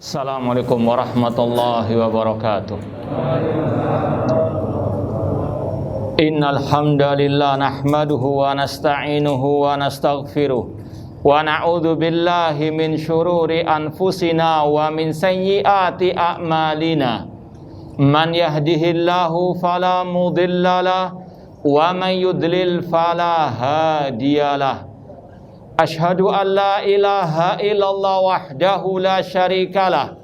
Assalamualaikum warahmatullahi wabarakatuh. Innal hamdalillah nahmaduhu wa nasta'inuhu wa nastaghfiruh wa na'udzu billahi min syururi anfusina wa min sayyiati a'malina. Man yahdihillahu fala mudhillalah wa man yudlil fala hadiyalah. Ashhadu an la ilaha illallah wahdahu la syarikalah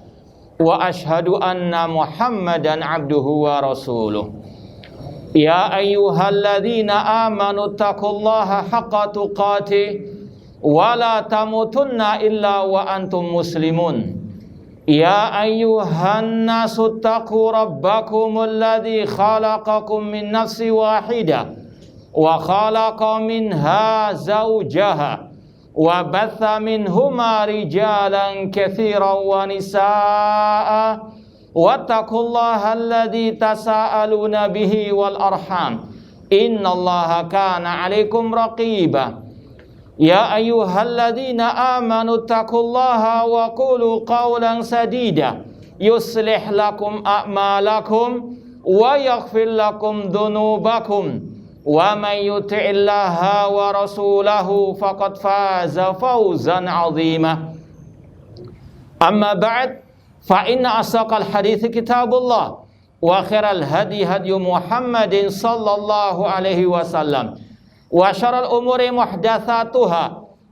wa ashhadu anna Muhammadan abduhu wa rasuluh. Ya ayyuhalladzina amanu taqullaha haqqa tuqatih wa la tamutunna illa wa antum muslimun. Ya ayyuhan nasu taqu rabbakumul ladzi khalaqakum min nafsin wahidah wa khalaqa minha zawjaha wa batha minhuma rijalan katsiran wa nisaa'a wattaqullaha alladzi tasaaluna bihi wal arham innallaha kana 'alaikum raqiba. Ya ayyuhalladzina amanu taqullaha wa qulu qawlan sadida yuslih lakum a'malakum wa yaghfir lakum dhunubakum wa man yuti'illaha wa rasulahu faqad faza fawzan 'azima. Amma ba'd, fa inna asdaqal hadithi kitabullah wa khairal hadi hadyu Muhammadin sallallahu alaihi wasallam wa syarrul umuri muhdatsatuha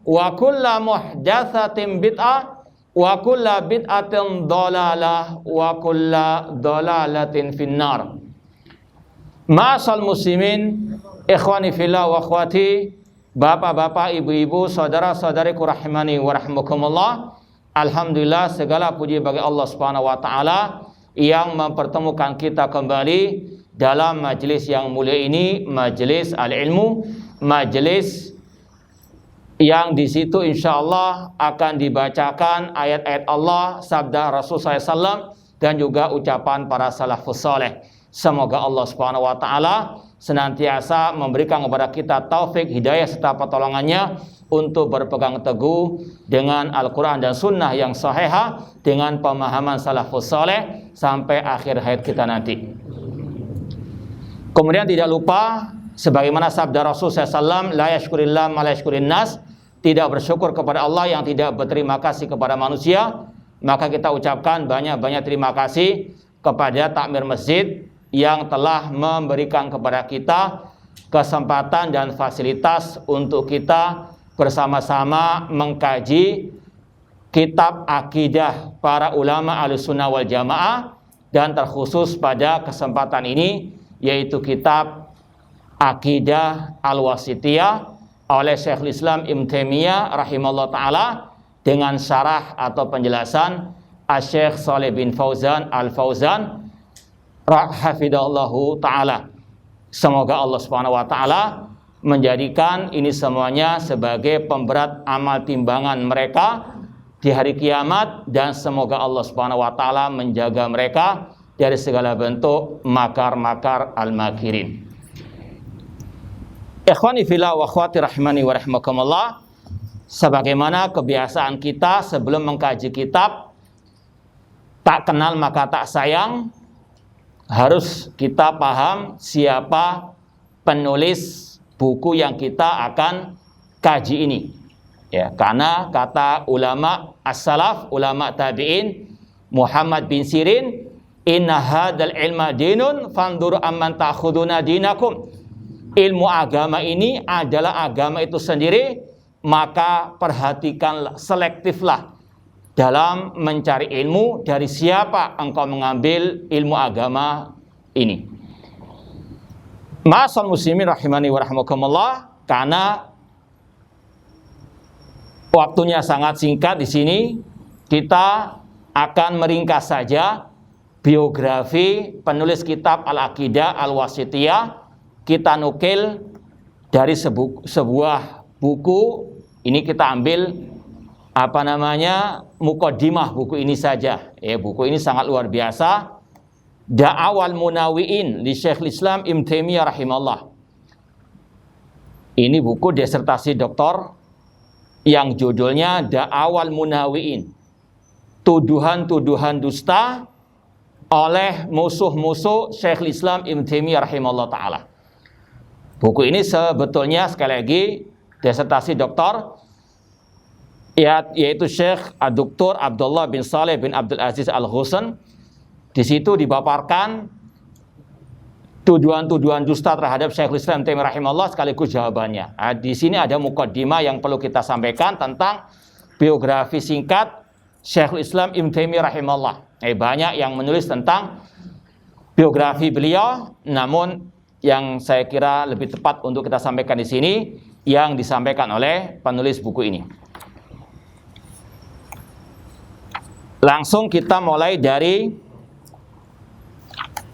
wa kullu muhdatsatin bid'ah wa kullu bid'atin dhalalah wa kullu dhalalatin finnar. Ma'asal muslimin, ikhwani fillah wa akhwati, bapak-bapak, ibu-ibu, saudara-saudariku rahimani wa rahimakumullah. Alhamdulillah, segala puji bagi Allah Subhanahu wa taala yang mempertemukan kita kembali dalam majelis yang mulia ini, majelis al-ilmu, majelis yang di situ insyaallah akan dibacakan ayat-ayat Allah, sabda Rasul SAW, dan juga ucapan para salafus saleh. Semoga Allah Subhanahu wa taala senantiasa memberikan kepada kita taufik, hidayah serta pertolongannya untuk berpegang teguh dengan Al-Qur'an dan sunnah yang sahihah dengan pemahaman salafus saleh sampai akhir hayat kita nanti. Kemudian tidak lupa sebagaimana sabda Rasul SAW, la yashkurillah ma la yashkurin nas, tidak bersyukur kepada Allah yang tidak berterima kasih kepada manusia. Maka kita ucapkan banyak-banyak terima kasih kepada takmir masjid yang telah memberikan kepada kita kesempatan dan fasilitas untuk kita bersama-sama mengkaji kitab akidah para ulama Ahlussunnah wal Jamaah, dan terkhusus pada kesempatan ini yaitu kitab Aqidah Al-Wasithiyah oleh Syekhul Islam Ibnu Taimiyah rahimahullah taala dengan syarah atau penjelasan Asy-Syaikh Shalih bin Fauzan Al-Fauzan hafidhahullahu ta'ala. Semoga Allah Subhanahu wa ta'ala menjadikan ini semuanya sebagai pemberat amal timbangan mereka di hari kiamat, dan semoga Allah Subhanahu wa ta'ala menjaga mereka dari segala bentuk makar-makar al-makirin. Ikhwani fillah wa akhwati rahimani wa rahimakumullah, sebagaimana kebiasaan kita sebelum mengkaji kitab, tak kenal maka tak sayang, harus kita paham siapa penulis buku yang kita akan kaji ini. Ya, karena kata ulama as-salaf, ulama tabi'in, Muhammad bin Sirin, inna hadzal ilma dinun fanzuru amman ta'khuduna dinakum. Ilmu agama ini adalah agama itu sendiri, maka perhatikanlah, selektiflah dalam mencari ilmu dari siapa engkau mengambil ilmu agama ini. Ma'asal muslimin rahimani wa rahimakumullah, karena waktunya sangat singkat di sini, kita akan meringkas saja biografi penulis kitab Al-Aqidah Al-Wasithiyah. Kita nukil dari sebuah buku, ini kita ambil muqaddimah buku ini saja. Buku ini sangat luar biasa. Da'awal Munawi'in li Syekhul Islam Ibnu Taimiyah rahimahullah. Ini buku disertasi doktor yang judulnya Da'awal Munawi'in. tuduhan-tuduhan dusta oleh musuh-musuh Syekhul Islam Ibnu Taimiyah rahimahullah ta'ala. Buku ini sebetulnya sekali lagi disertasi doktor, yaitu Syekh Dr. Abdullah bin Saleh bin Abdul Aziz Al-Husain. Di situ dipaparkan tuduhan-tuduhan dusta terhadap Syekhul Islam Taimiyah rahimahullah sekaligus jawabannya. Di sini ada mukaddimah yang perlu kita sampaikan tentang biografi singkat Syekhul Islam Ibnu Taimiyah rahimahullah. Banyak yang menulis tentang biografi beliau, namun yang saya kira lebih tepat untuk kita sampaikan di sini yang disampaikan oleh penulis buku ini. Langsung kita mulai dari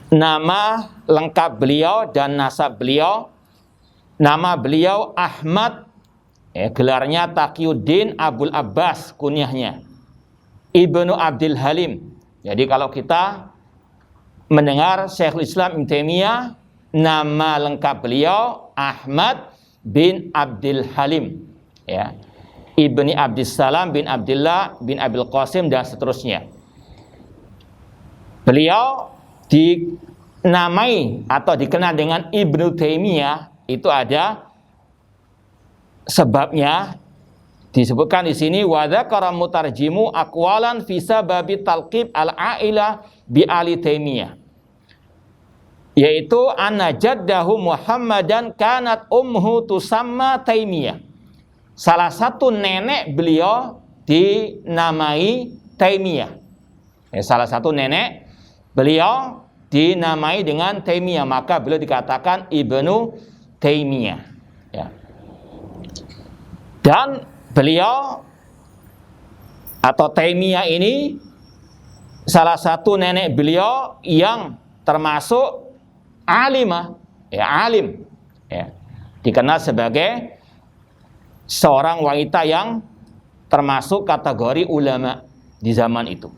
nama lengkap beliau dan nasab beliau. Nama beliau Ahmad, gelarnya Taqiyuddin Abul Abbas, kunyahnya Ibnu Abdul Halim. Jadi kalau kita mendengar Syekhul Islam Ibnu Taimiyah, nama lengkap beliau Ahmad bin Abdul Halim, ya, Ibni Abdissalam bin Abdullah bin Abil Qasim dan seterusnya. Beliau dinamai atau dikenal dengan Ibnu Taimiyah itu ada sebabnya. Disebutkan di sini wa dzakara mutarjimu aqwalan fi sababi talqib al-a'ilah bi ali Taimiyah, yaitu anna jaddahu Muhammadan kanat ummuhu tusamma Taimiyah. Salah satu nenek beliau dinamai Taimiyah. Salah satu nenek beliau dinamai dengan Taimiyah, maka beliau dikatakan Ibnu Taimiyah, ya. Dan beliau atau Taimiyah ini salah satu nenek beliau yang termasuk alimah, ya, alim, ya, dikenal sebagai seorang wanita yang termasuk kategori ulama di zaman itu.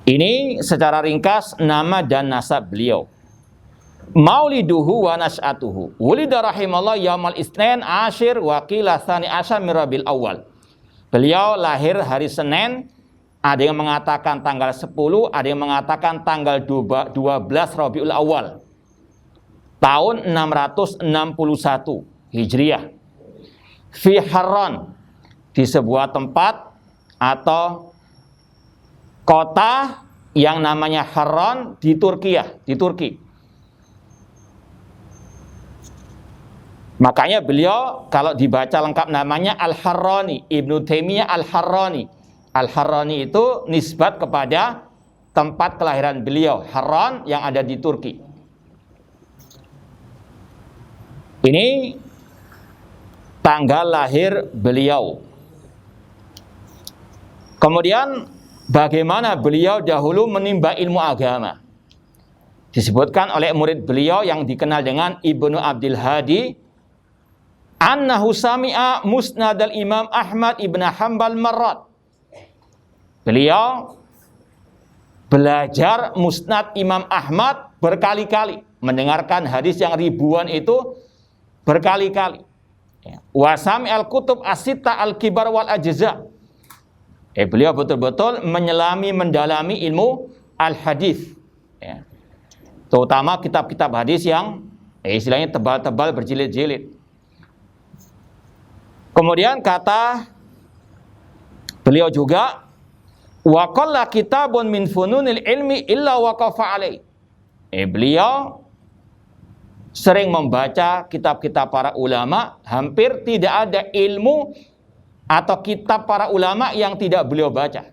Ini secara ringkas nama dan nasab beliau. Mauliduhu wa nas'atuhu. Wulida rahimallah yaumal isnin asyir wa qila tsani asyar min Rabiul Awal. Beliau lahir hari Senin, ada yang mengatakan tanggal 10, ada yang mengatakan tanggal 12 Rabiul Awal. Tahun 661 Hijriah. Fi Harran, di sebuah tempat atau kota yang namanya Harran di Turki. Makanya beliau kalau dibaca lengkap namanya Al-Harrani, Ibnu Taimiyah Al-Harrani. Al-Harrani itu nisbat kepada tempat kelahiran beliau, Harran yang ada di Turki. Ini tanggal lahir beliau. Kemudian bagaimana beliau dahulu menimba ilmu agama. Disebutkan oleh murid beliau yang dikenal dengan Ibnu Abdul Hadi, annahu sami'a musnadal Imam Ahmad ibn Hanbal marrat. Beliau belajar musnad Imam Ahmad berkali-kali, mendengarkan hadis yang ribuan itu berkali-kali. Wa sami'al kutub as-sittah al-kibar wal ajza. Beliau betul-betul mendalami ilmu al-hadis, ya. Terutama kitab-kitab hadis yang istilahnya tebal-tebal berjilid-jilid. Kemudian kata beliau juga, wa qalla kitabun min fununil ilmi illa waqafa alai. Beliau sering membaca kitab-kitab para ulama, hampir tidak ada ilmu atau kitab para ulama yang tidak beliau baca.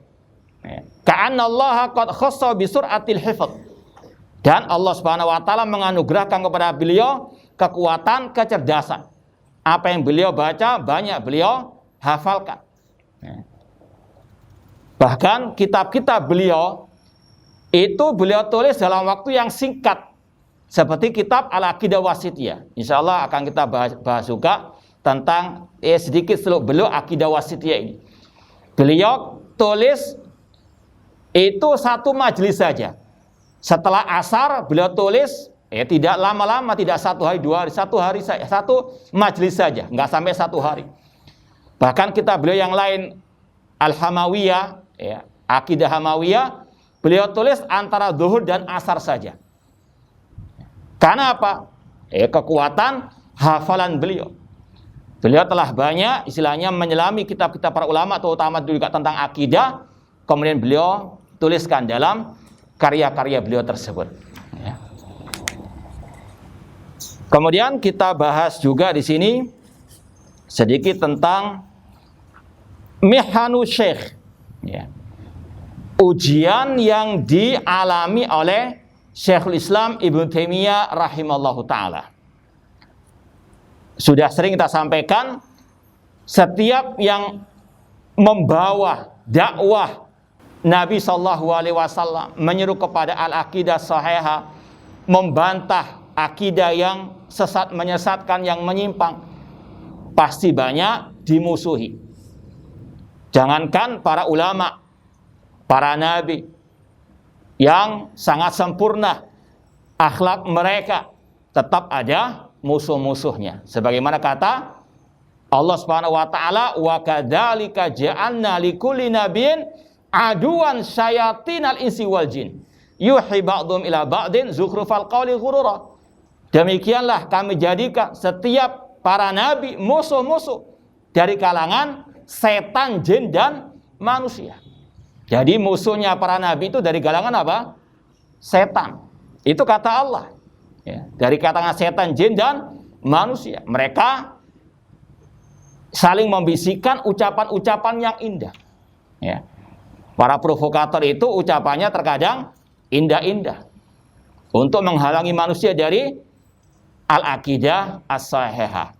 Ka'annallaha qad khassa bi sur'atil hifdz. Dan Allah Subhanahu wa taala menganugerahkan kepada beliau kekuatan kecerdasan. Apa yang beliau baca banyak beliau hafalkan. Bahkan kitab-kitab beliau itu beliau tulis dalam waktu yang singkat, seperti kitab Al-Aqidah Wasithiyah. Insyaallah akan kita bahas juga tentang sedikit seluk beluk Aqidah Wasithiyah ini. Beliau tulis itu satu majelis saja. Setelah asar beliau tulis, tidak lama-lama, tidak 1 hari 2 hari, 1 hari saja, 1 majelis saja, nggak sampai 1 hari. Bahkan kitab beliau yang lain Al-Hamawiyah, ya, Aqidah Hamawiyah, beliau tulis antara zuhur dan asar saja. Karena apa? Kekuatan hafalan beliau. Beliau telah banyak istilahnya menyelami kitab-kitab para ulama, terutama juga tentang akidah. Kemudian beliau tuliskan dalam karya-karya beliau tersebut. Ya. Kemudian kita bahas juga di sini sedikit tentang mihanu syekh, ya. Ujian yang dialami oleh Syekhul Islam Ibnu Taimiyah rahimallahu ta'ala. Sudah sering kita sampaikan, setiap yang membawa dakwah Nabi SAW menyeru kepada al-aqidah sahihah, membantah akidah yang sesat, menyesatkan, yang menyimpang, pasti banyak dimusuhi. Jangankan para ulama, para nabi yang sangat sempurna akhlak mereka, tetap ada musuh-musuhnya. Sebagaimana kata Allah Subhanahu wa taala, wa kadzalika ja'alna likulli nabiyyin aduwan syayatinal insi wal jin yuhi ba'dhum ila ba'din zukhrufal qawli ghurura. Demikianlah kami jadikan setiap para nabi musuh-musuh dari kalangan setan, jin, dan manusia. Jadi musuhnya para nabi itu dari kalangan apa? Setan. Itu kata Allah. Ya, dari kalangan setan, jin, dan manusia. Mereka saling membisikkan ucapan-ucapan yang indah. Ya. Para provokator itu ucapannya terkadang indah-indah untuk menghalangi manusia dari al-aqidah as-sahihah.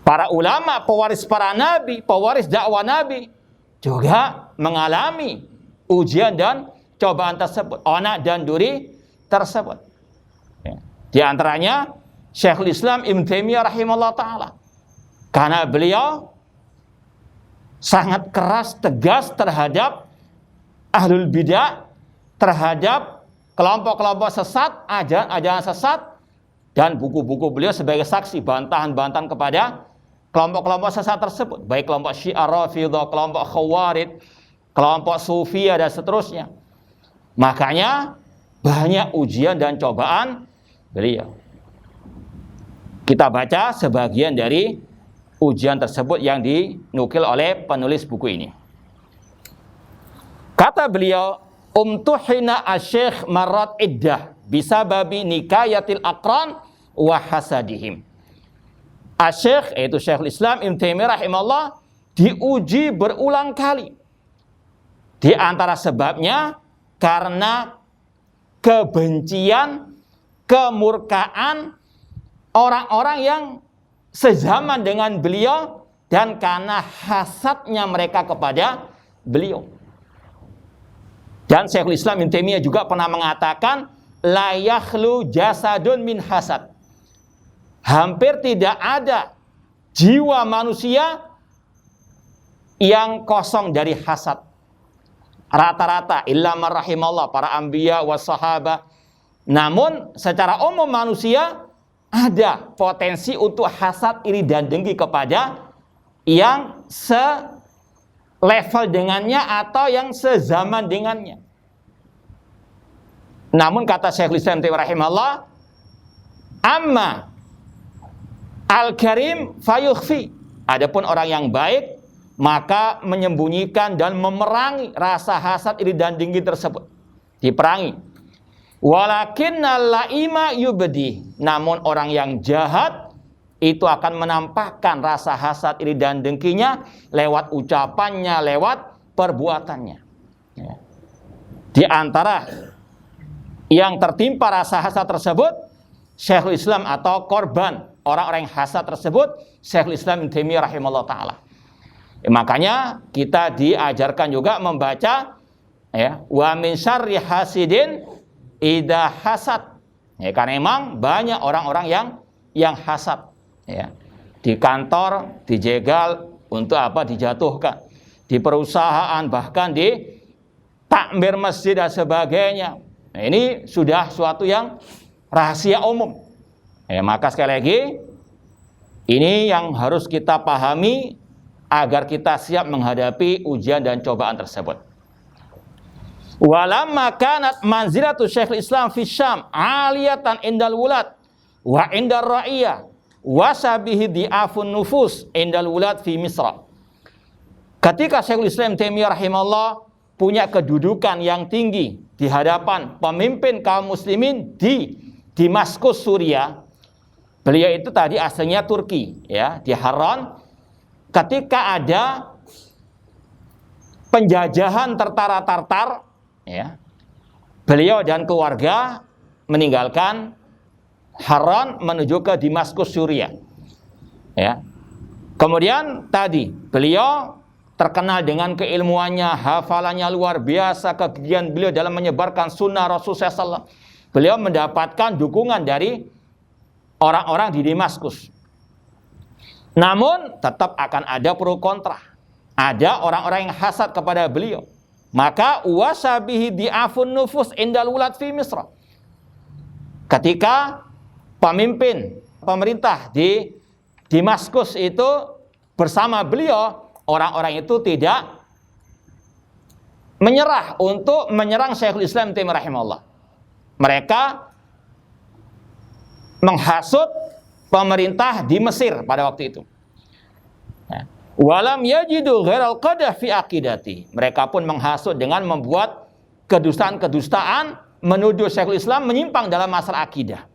Para ulama, pewaris para nabi, pewaris dakwah nabi juga mengalami ujian dan cobaan tersebut, onak dan duri tersebut. Ya. Di antaranya Syekhul Islam Ibnu Taimiyah rahimahullah ta'ala, karena beliau sangat keras, tegas terhadap ahlul bidah, terhadap kelompok-kelompok sesat, ajaran-ajaran sesat, dan buku-buku beliau sebagai saksi bantahan-bantahan kepada kelompok-kelompok sesat tersebut, baik kelompok Syiah Rafidhah, kelompok Khawarij, kelompok Sufiyah, dan seterusnya. Makanya banyak ujian dan cobaan beliau. Kita baca sebagian dari ujian tersebut yang dinukil oleh penulis buku ini. Kata beliau, umtuhina asy-syekh marrat iddah bisababi nikayatil aqran wa hasadihim. Asy-syekh, yaitu Syekhul Islam Ibnu Taimiyah rahimahullah, diuji berulang kali. Di antara sebabnya karena kebencian, kemurkaan orang-orang yang sezaman dengan beliau, dan karena hasadnya mereka kepada beliau. Dan Syekhul Islam Ibnu Taimiyah juga pernah mengatakan, la yakhlu jasadun min hasad. Hampir tidak ada jiwa manusia yang kosong dari hasad. Rata-rata illa man rahimallah, para anbiya was sahabah. Namun secara umum manusia ada potensi untuk hasad, iri dan dengki kepada yang selevel dengannya atau yang sezaman dengannya. Namun kata Syekhul Islam rahimahullah, amma al-karim fayukhfi. Adapun orang yang baik maka menyembunyikan dan memerangi rasa hasad, iri dan dengki tersebut. Diperangi. Walakinnal laima yubdi. Namun orang yang jahat itu akan menampakkan rasa hasad, iri dan dengkinya lewat ucapannya, lewat perbuatannya. Ya. Di antara yang tertimpa rasa hasad tersebut, Syekhul Islam atau korban orang-orang yang hasad tersebut, Syekhul Islam Ibnu Taimiyah rahimahullah ta'ala. Makanya kita diajarkan juga membaca wa min syarri hasidin idza hasad. Karena memang banyak orang-orang yang hasad. Di kantor dijegal untuk apa? Dijatuhkan. Di perusahaan, bahkan di takmir masjid dan sebagainya. Ini sudah suatu yang rahasia umum. Maka sekali lagi, ini yang harus kita pahami agar kita siap menghadapi ujian dan cobaan tersebut. Walamma kanat manzilatu Syekhul Islam fi Syam 'aliyatan indal wulad wa indar ra'iyah wa sabihi di'afun nufus indal wulad fi Misra. Ketika Syekhul Islam Taimiyah rahimahullah punya kedudukan yang tinggi di hadapan pemimpin kaum muslimin di Damaskus, Suriah. Beliau itu tadi aslinya Turki, ya, di Harran. Ketika ada penjajahan Tartar, ya, beliau dan keluarga meninggalkan Harran menuju ke Damaskus, Suriah. Ya. Kemudian tadi beliau terkenal dengan keilmuannya, hafalannya luar biasa, kegigihan beliau dalam menyebarkan sunnah Rasulullah SAW. Beliau mendapatkan dukungan dari orang-orang di Damaskus. Namun tetap akan ada pro kontra. Ada orang-orang yang hasad kepada beliau. Maka wasabihi di'afun nufus indal wulad fi Misra. Ketika pemimpin pemerintah di Damaskus itu bersama beliau, orang-orang itu tidak menyerah untuk menyerang Syekhul Islam Taimiyah rahimahullah. Mereka menghasut pemerintah di Mesir pada waktu itu. Walam yajidu ghairal qadah fi aqidati. Mereka pun menghasut dengan membuat kedustaan-kedustaan, menuduh Syekhul Islam menyimpang dalam masalah akidah.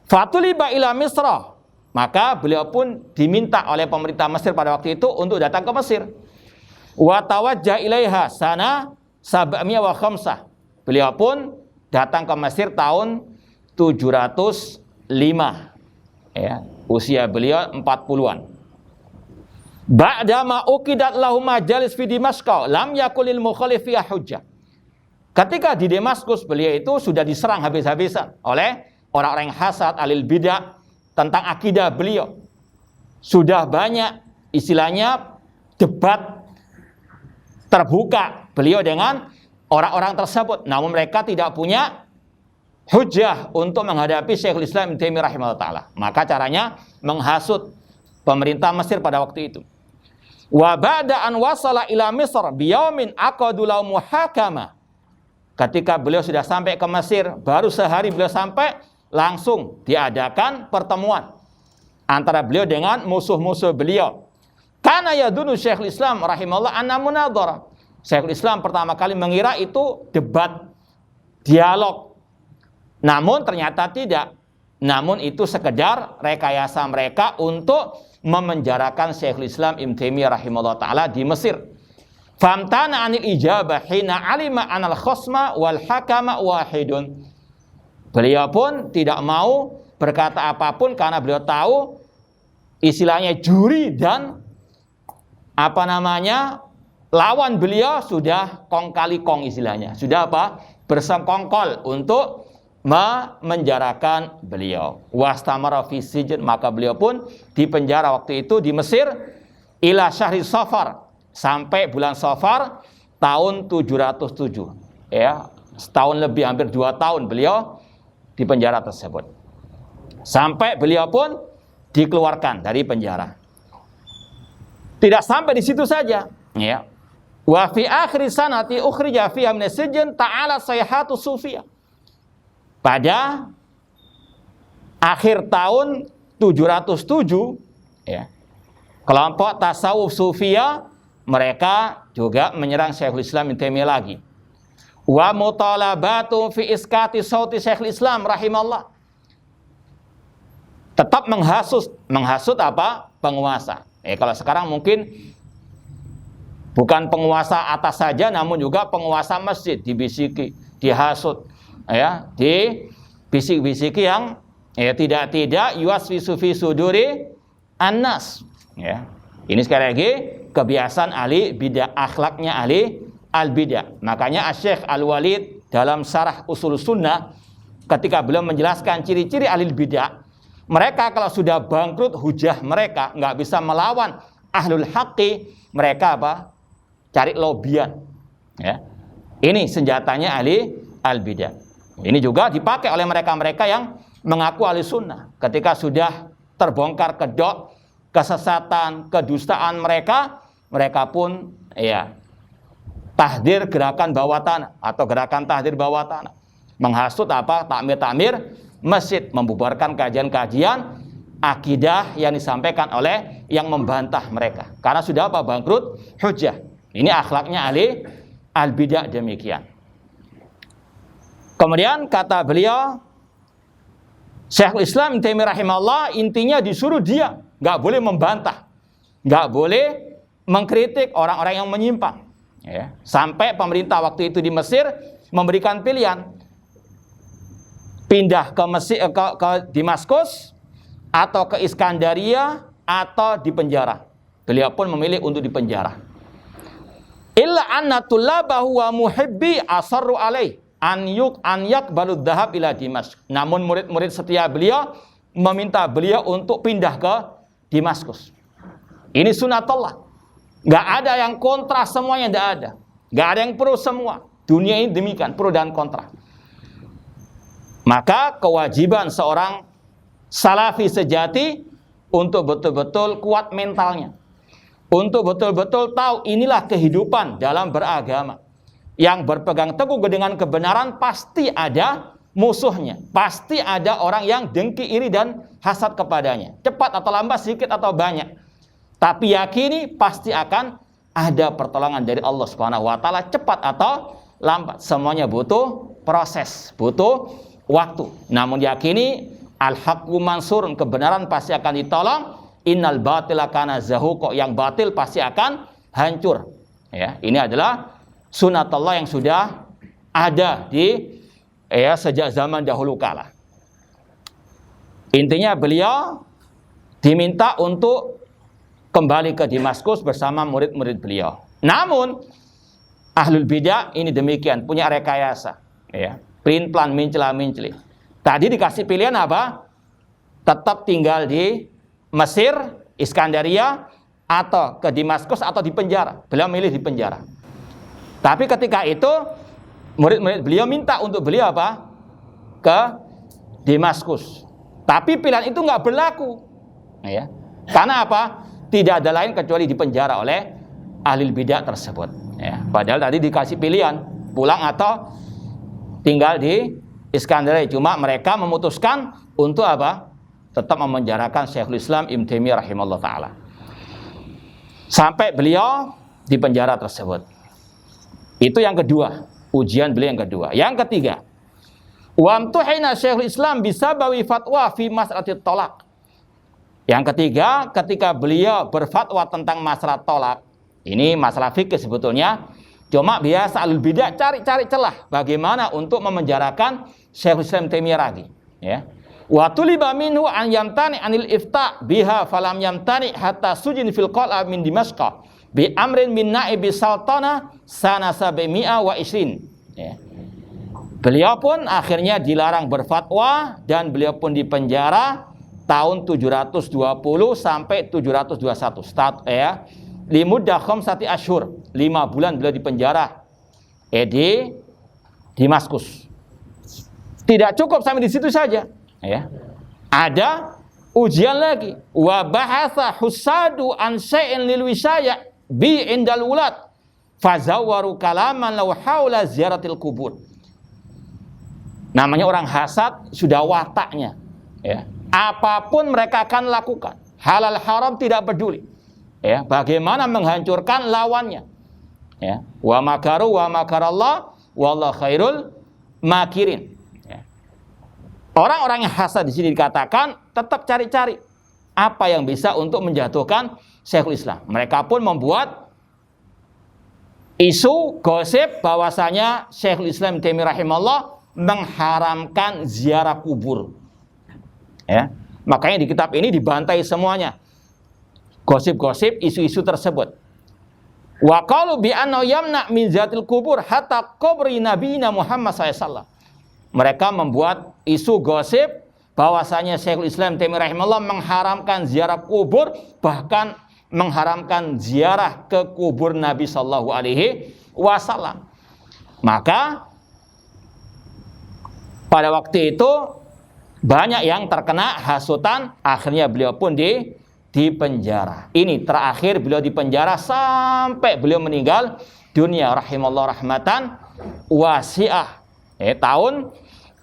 Fatuliba ila Misra. Maka beliau pun diminta oleh pemerintah Mesir pada waktu itu untuk datang ke Mesir. Wa tawajjah ilaiha sana 705. Beliau pun datang ke Mesir tahun 705. Ya, usia beliau 40-an. Ba'dama uqidat lahu majalis fi Dimashq lam yakulil mukhalifi hujjah. Ketika di Damaskus, beliau itu sudah diserang habis-habisan oleh orang-orang hasad, alil bidah tentang akidah beliau. Sudah banyak istilahnya debat terbuka beliau dengan orang-orang tersebut. Namun mereka tidak punya hujjah untuk menghadapi Syekhul Islam Ibnu Taimiyah rahimahullah ta'ala. Maka caranya menghasut pemerintah Mesir pada waktu itu. Wa ba'da an wasala ila Misr biyaumin aqadu lahu muhakama. Ketika beliau sudah sampai ke Mesir, baru sehari beliau sampai, langsung diadakan pertemuan antara beliau dengan musuh-musuh beliau. Karena yadunu Syekhul Islam rahimahullah anna munadhara. Syekhul Islam pertama kali mengira itu debat, dialog. Namun ternyata tidak. Namun itu sekedar rekayasa mereka untuk memenjarakan Syekhul Islam Ibnu Taimiyah rahimahullah taala di Mesir. Famtana anil ijabah hina alima anal khosma wal hakama wahidun. Beliau pun tidak mau berkata apapun karena beliau tahu istilahnya juri dan lawan beliau sudah kong kali kong istilahnya. Sudah bersengkongkol untuk memenjarakan beliau. Wastamara fi sijn, maka beliau pun dipenjara waktu itu di Mesir ila syahri Safar, sampai bulan Safar tahun 707. Ya, setahun lebih, hampir 2 tahun beliau di penjara tersebut. Sampai beliau pun dikeluarkan dari penjara. Tidak sampai di situ saja, ya. Wa fi akhir sanati ukhrija fiha min as-sijn ta'ala sayhatu sufiyah. Pada akhir tahun 707, ya, kelompok tasawuf sufiyah mereka juga menyerang Syekhul Islam Ibnu Taimiyah lagi. Wa mutalabatu fi iskati sauti Syekhul Islam rahimahullah. Tetap menghasut apa? Penguasa. Kalau sekarang mungkin bukan penguasa atas saja, namun juga penguasa masjid dibisiki, dihasut, ya, dibisik-bisiki yang tidak yuaswisu fi suduri annas. Ya. Ini sekali lagi kebiasaan ahli bidah, akhlaknya ahli al-bidah. Makanya Asy-Syaikh Al-Walid dalam Syarah Ushul Sunnah ketika beliau menjelaskan ciri-ciri ahli bidah, mereka kalau sudah bangkrut hujah mereka nggak bisa melawan ahlul haqqi, mereka cari lobian. Ya. Ini senjatanya ahli al-bidah. Ini juga dipakai oleh mereka-mereka yang mengaku ahli sunnah. Ketika sudah terbongkar kedok kesesatan, kedustaan mereka pun ya tahdir gerakan bawah tanah atau gerakan tahdir bawah tanah. Menghasut apa? Takmir-takmir masjid, membubarkan kajian-kajian akidah yang disampaikan oleh yang membantah mereka. Karena sudah apa? Bangkrut hujjah. Ini akhlaknya ahli al-bidah demikian. Kemudian kata beliau, Syekhul Islam Ibnu Taimiyah rahimahullah, intinya disuruh dia nggak boleh membantah, nggak boleh mengkritik orang-orang yang menyimpang. Ya. Sampai pemerintah waktu itu di Mesir memberikan pilihan, pindah ke Mesir, ke Damaskus atau ke Iskandaria atau di penjara. Beliau pun memilih untuk di penjara. Illa anna tullabahu wa muhibbi asarru alaih an yaqbalu dhahab ila Damaskus. Namun murid-murid setia beliau meminta beliau untuk pindah ke Damaskus. Ini sunatullah. Nggak ada yang kontra, semuanya tidak ada. Nggak ada yang pro semua. Dunia ini demikian, pro dan kontra. Maka kewajiban seorang salafi sejati untuk betul-betul kuat mentalnya. Untuk betul-betul tahu inilah kehidupan dalam beragama. Yang berpegang teguh dengan kebenaran pasti ada musuhnya. Pasti ada orang yang dengki, iri, dan hasad kepadanya. Cepat atau lambat, sedikit atau banyak. Tapi yakini pasti akan ada pertolongan dari Allah Subhanahu wa taala, cepat atau lambat. Semuanya butuh proses, butuh waktu. Namun yakini al-haqqu mansurun, kebenaran pasti akan ditolong. Innal batila kana zahuqa, yang batil pasti akan hancur. Ya, ini adalah sunatullah yang sudah ada di sejak zaman dahulu kala. Intinya beliau diminta untuk kembali ke Damaskus bersama murid-murid beliau. Namun ahlul bidah ini demikian, punya rekayasa, ya, plan mencela-menceli. Tadi dikasih pilihan apa? Tetap tinggal di Mesir, Iskandaria, atau ke Damaskus atau di penjara. Beliau milih di penjara. Tapi ketika itu murid-murid beliau minta untuk beliau apa? Ke Damaskus. Tapi pilihan itu nggak berlaku, ya. Karena apa? Tidak ada lain kecuali di penjara oleh ahli bidah tersebut. Ya. Padahal tadi dikasih pilihan pulang atau tinggal di Iskandaria. Cuma mereka memutuskan untuk apa? Tetap memenjarakan Syekhul Islam Ibnu Taimiyah rahimahullah taala. Sampai beliau di penjara tersebut. Itu yang kedua, ujian beliau yang kedua. Yang ketiga, wamtuhina Syekhul Islam bisabawi fatwa fi mas'alatit tolak. Yang ketiga, ketika beliau berfatwa tentang masalah tolak, ini masalah fikih sebetulnya, cuma biasa alul bidah cari-cari celah bagaimana untuk memenjarakan Syekhul Islam Taimiyah lagi, ya. Wa tuliba minhu an yamtani anil ifta biha falam yamtani hatta sujin fil qal'a min Dimashq bi amrin min naibi sultana sana 720, ya. Beliau pun akhirnya dilarang berfatwa dan beliau pun dipenjara tahun 720 sampai 721. Limuddah khamsati asyhur, 5 bulan beliau dipenjara di Damaskus. Tidak cukup sampai di situ saja, ya. Ada ujian lagi. Wa bahatha husadu an syai'in lil wisaya bi indal ulad fazawwaru kalaman law haula ziyaratil kubur. Namanya orang hasad sudah wataknya, ya. Apapun mereka akan lakukan, halal haram tidak peduli, ya. Bagaimana menghancurkan lawannya, ya. Wa makaru wa makarallah wallahu khairul makirin, ya. Orang-orang yang hasad di sini dikatakan tetap cari-cari apa yang bisa untuk menjatuhkan Syekhul Islam. Mereka pun membuat isu gosip bahwasanya Syekhul Islam Taimiyah rahimahullah mengharamkan ziarah kubur, ya. Makanya di kitab ini dibantai semuanya gosip-gosip, isu-isu tersebut. Wa qalu bi anna yamna min zatil kubur hatta qabri nabiyina Muhammad SAW. Mereka membuat isu gosip bahwasanya Syekhul Islam Taimiyah rahimahullah mengharamkan ziarah kubur, bahkan mengharamkan ziarah ke kubur Nabi sallallahu alaihi wasallam. Maka pada waktu itu banyak yang terkena hasutan, akhirnya beliau pun di penjara. Ini terakhir beliau di penjara sampai beliau meninggal dunia rahimallahu rahmatan wasi'ah. Tahun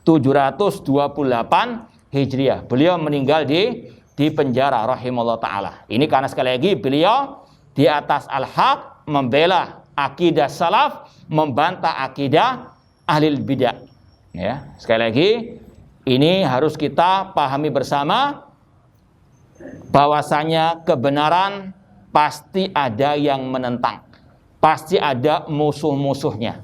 728 Hijriah. Beliau meninggal di penjara rahimallahu taala. Ini karena sekali lagi beliau di atas al-haq, membela akidah salaf, membantah akidah ahlil bidah. Ya, sekali lagi ini harus kita pahami bersama bahwasanya kebenaran pasti ada yang menentang, pasti ada musuh-musuhnya.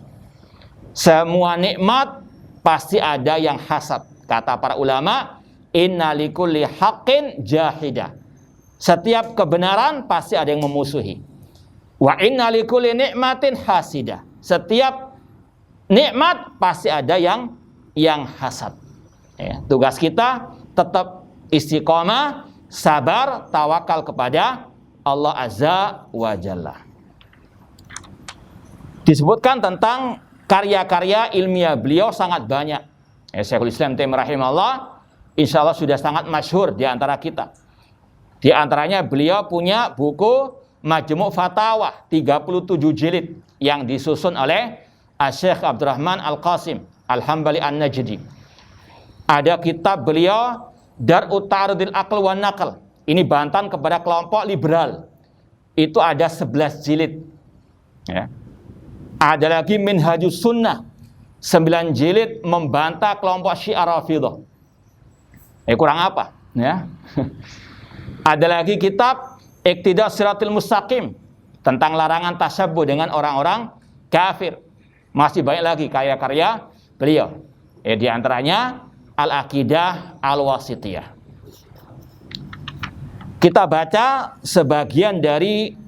Semua nikmat pasti ada yang hasad. Kata para ulama, inna likulli haqqin jahidah. Setiap kebenaran pasti ada yang memusuhi. Wa inna likulli nikmatin hasidah. Setiap nikmat pasti ada yang hasad. Ya, tugas kita tetap istiqomah, sabar, tawakal kepada Allah Azza wa Jalla. Disebutkan tentang karya-karya ilmiah beliau sangat banyak. Syekhul Islam Taimiyah rahimahullah insya Allah sudah sangat masyhur di antara kita. Di antaranya beliau punya buku Majmu' Fatawa 37 jilid yang disusun oleh Syekh Abdurrahman Al-Qasim Al-Hambali An-Najdi. Ada kitab beliau Dar'ut Ta'arudil Aql wa Naql. Ini bantahan kepada kelompok liberal. Itu ada 11 jilid. Ya. Ada lagi Minhajus Sunnah 9 jilid membantah kelompok Syiah Rafidhah. Kurang apa? Ya. Ada lagi kitab Iqtida Siratil Mustaqim tentang larangan tasyabbuh dengan orang-orang kafir. Masih banyak lagi karya-karya beliau. Di antaranya Al-Aqidah Al-Wasithiyah. Kita baca sebagian dari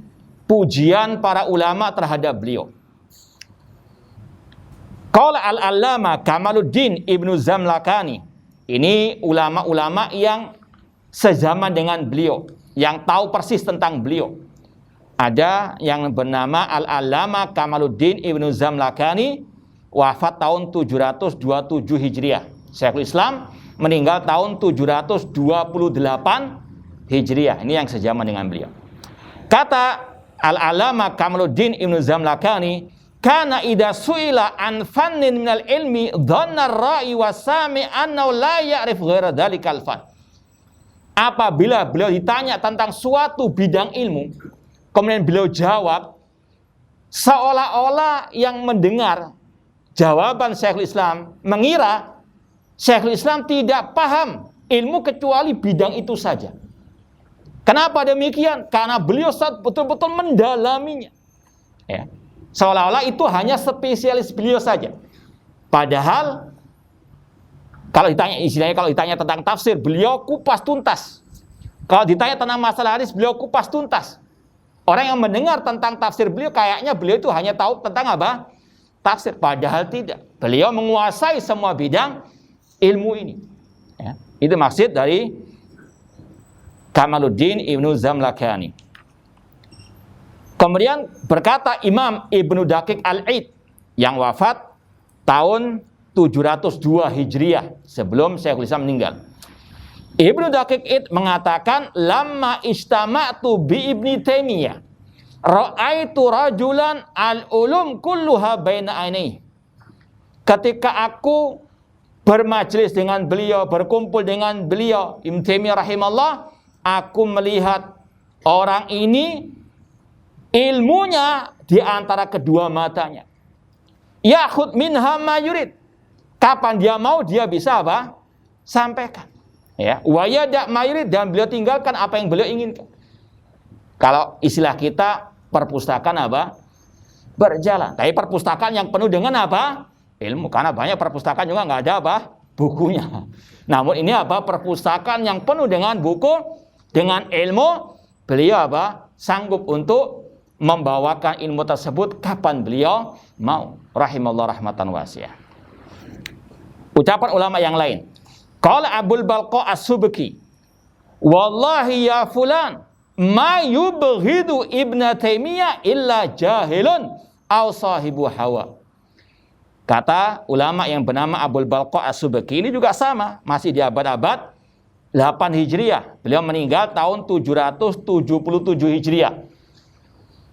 pujian para ulama terhadap beliau. Qala al-allama Kamaluddin Ibnu Zamlakani. Ini ulama-ulama yang sezaman dengan beliau, yang tahu persis tentang beliau. Ada yang bernama Al-Allama Kamaluddin Ibnu Zamlakani, wafat tahun 727 Hijriah. Syekhul Islam meninggal tahun 728 Hijriah. Ini yang sejaman dengan beliau. Kata Al-Allama Kamaluddin Ibnu Zamlakani, kana idza su'ila an fannin minal ilmi dhanna ar-ra'i wasami annahu la ya'rif ghaira dzalikal fan. Apabila beliau ditanya tentang suatu bidang ilmu, kemudian beliau jawab, seolah-olah yang mendengar jawaban Syekhul Islam mengira Syekhul Islam tidak paham ilmu kecuali bidang itu saja. Kenapa demikian? Karena beliau betul-betul mendalaminya. Ya. Seolah-olah itu hanya spesialis beliau saja. Padahal kalau ditanya tentang tafsir, beliau kupas tuntas. Kalau ditanya tentang masalah hadis, beliau kupas tuntas. Orang yang mendengar tentang tafsir beliau, kayaknya beliau itu hanya tahu tentang apa? Tafsir. Padahal tidak. Beliau menguasai semua bidang ilmu ini. Ya. Itu maksud dari Kamaluddin Ibnu Zamlakani. Kemudian berkata Imam Ibnu Daqiq Al-Id yang wafat tahun 702 Hijriah sebelum Syekhul Islam meninggal. Ibnu Daqiq Al-Id mengatakan, lamma istama'tu bi Ibni Taimiyah ra'aitu rajulan al-ulum kulluha baina ainaihi. Ketika aku bermajelis dengan beliau, berkumpul dengan beliau, Ibnu Taimiyah rahimahullah, aku melihat orang ini ilmunya di antara kedua matanya. Ya'khud minha ma yurid. Kapan dia mau, dia bisa apa? Sampaikan. Ya, wa yada' ma yurid, dan beliau tinggalkan apa yang beliau inginkan. Kalau istilah kita, perpustakaan apa? Berjalan. Tapi perpustakaan yang penuh dengan apa? Ilmu. Karena banyak perpustakaan juga nggak ada apa? Bukunya. Namun ini apa? Perpustakaan yang penuh dengan buku, dengan ilmu. Beliau apa? Sanggup untuk membawakan ilmu tersebut kapan beliau mau. Rahimallahu rahmatan wasi'ah. Ucapan ulama yang lain. Qala Abul Balqa As-Subki, wallahi ya fulan, ma yubghidu Ibnu Taimiyah illa jahilun aw sahibu hawa. Kata ulama yang bernama Abul Balqa As-Subki, ini juga sama, masih di abad-abad Hijriah. Beliau meninggal tahun 777 Hijriah.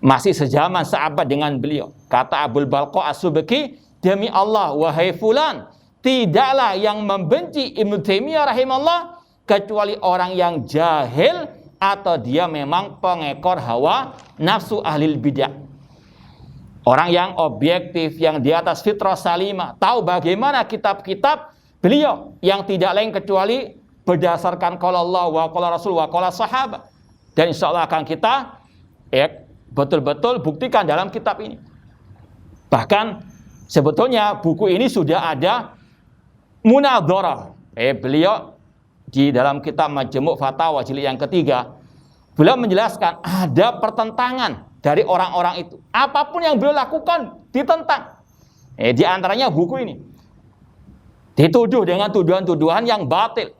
Masih sejaman seabad dengan beliau. Kata Abul Balqa As-Subki, demi Allah, wahai fulan, tidaklah yang membenci Ibnu Taimiyah rahimahullah kecuali orang yang jahil atau dia memang pengekor hawa nafsu ahlil bidah. Orang yang objektif, yang di atas fitrah salimah, tahu bagaimana kitab-kitab beliau yang tidak lain kecuali berdasarkan qala Allah wa qala Rasul wa qala sahabat. Dan insya Allah akan kita betul-betul buktikan dalam kitab ini. Bahkan sebetulnya buku ini sudah ada munadharah. Beliau di dalam kitab Majmu' Fatawa jilid yang ketiga, beliau menjelaskan ada pertentangan dari orang-orang itu. Apapun yang beliau lakukan ditentang. Di antaranya buku ini. Dituduh dengan tuduhan-tuduhan yang batil.